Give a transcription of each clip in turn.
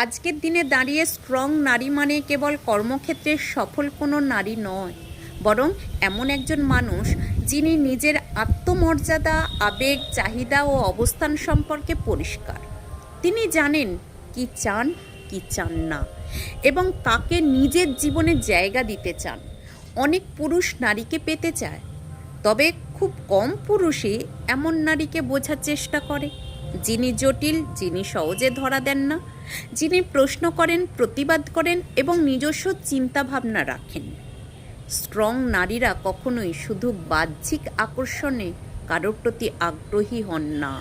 আজকের দিনে দাঁড়িয়ে স্ট্রং নারী মানে কেবল কর্মক্ষেত্রে সফল কোনো নারী নয়, বরং এমন একজন মানুষ যিনি নিজের আত্মমর্যাদা, আবেগ, চাহিদা ও অবস্থান সম্পর্কে পরিষ্কার। তিনি জানেন কি চান, কি চান না, এবং কাকে নিজের জীবনে জায়গা দিতে চান। অনেক পুরুষ নারীকে পেতে চায়, তবে খুব কম পুরুষই এমন নারীকে বোঝার চেষ্টা করে, যিনি জটিল, যিনি সহজে ধরা দেন না, যিনি প্রশ্ন করেন, প্রতিবাদ করেন এবং নিজস্ব চিন্তাভাবনা রাখেন। স্ট্রং নারীরা কখনোই শুধু বাহ্যিক আকর্ষণে কারোর প্রতি আগ্রহী হন না।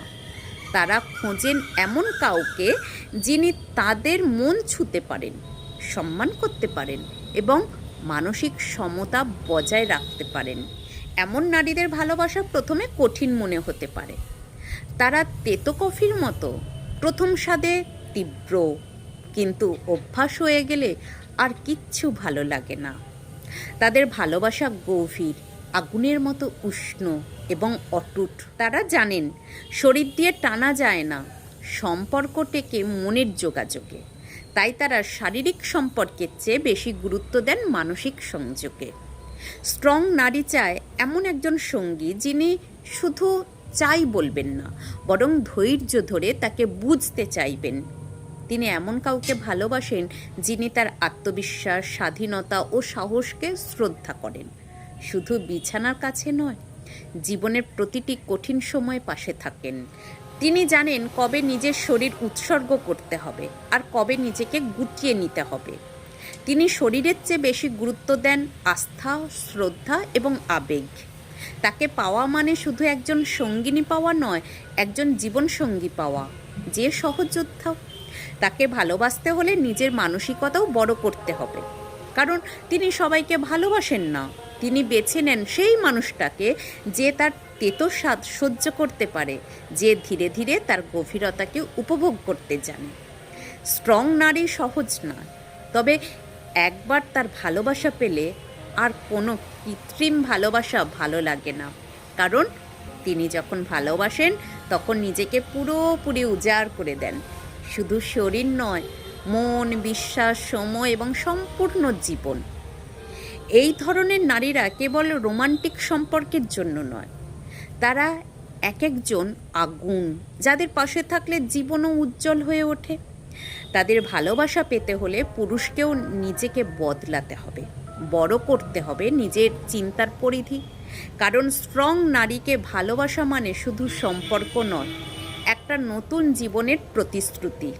তারা খোঁজেন এমন কাউকে যিনি তাদের মন ছুঁতে পারেন, সম্মান করতে পারেন এবং মানসিক সমতা বজায় রাখতে পারেন। এমন নারীদের ভালোবাসা প্রথমে কঠিন মনে হতে পারে। তারা তেতো কফির মতো, প্রথম স্বাদে তীব্র, কিন্তু অভ্যাস হয়ে গেলে আর কিচ্ছু ভালো লাগে না। তাদের ভালোবাসা গভীর, আগুনের মতো উষ্ণ এবং অটুট। তারা জানেন শরীর দিয়ে টানা যায় না, সম্পর্ক টেকে মনের যোগাযোগে। তাই তারা শারীরিক সম্পর্কের চেয়ে বেশি গুরুত্ব দেন মানসিক সংযোগে। স্ট্রং নারী চায় এমন একজন সঙ্গী যিনি শুধু চাই বলবেন না, বরং ধৈর্য ধরে তাকে বুঝতে চাইবেন। তিনি এমন কাউকে ভালোবাসেন যিনি তার আত্মবিশ্বাস, স্বাধীনতা ও সাহসকে শ্রদ্ধা করেন। শুধু বিছানার কাছে নয়, জীবনের প্রতিটি কঠিন সময় পাশে থাকেন। তিনি জানেন কবে নিজের শরীর উৎসর্গ করতে হবে আর কবে নিজেকে গুটিয়ে নিতে হবে। তিনি শরীরের চেয়ে বেশি গুরুত্ব দেন আস্থা, শ্রদ্ধা এবং আবেগ। তাকে পাওয়া মানে শুধু একজন সঙ্গিনী পাওয়া নয়, একজন জীবনসঙ্গী পাওয়া যে সহযোদ্ধা। তাকে ভালোবাসতে হলে নিজের মানসিকতাও বড় করতে হবে, কারণ তিনি সবাইকে ভালোবাসেন না। তিনি বেছে নেন সেই মানুষটাকে যে তার তেতো স্বাদ সহ্য করতে পারে, যে ধীরে ধীরে তার গভীরতাকে উপভোগ করতে জানে। স্ট্রং নারী সহজ না, তবে একবার তার ভালোবাসা পেলে আর কোনো কৃত্রিম ভালোবাসা ভালো লাগে না। কারণ তিনি যখন ভালোবাসেন তখন নিজেকে পুরোপুরি উজাড় করে দেন। শুধু শরীর নয়, মন, বিশ্বাস, সময় এবং সম্পূর্ণ জীবন। এই ধরনের নারীরা কেবল রোমান্টিক সম্পর্কের জন্য নয়, তারা এক একজন আগুন, যাদের পাশে থাকলে জীবনও উজ্জ্বল হয়ে ওঠে। তাদের ভালোবাসা পেতে হলে পুরুষকেও নিজেকে বদলাতে হবে, বড় করতে হবে নিজের চিন্তার পরিধি। কারণ স্ট্রং নারীকে ভালোবাসা মানে শুধু সম্পর্ক নয়, একটা নতুন জীবনের প্রতিশ্রুতি।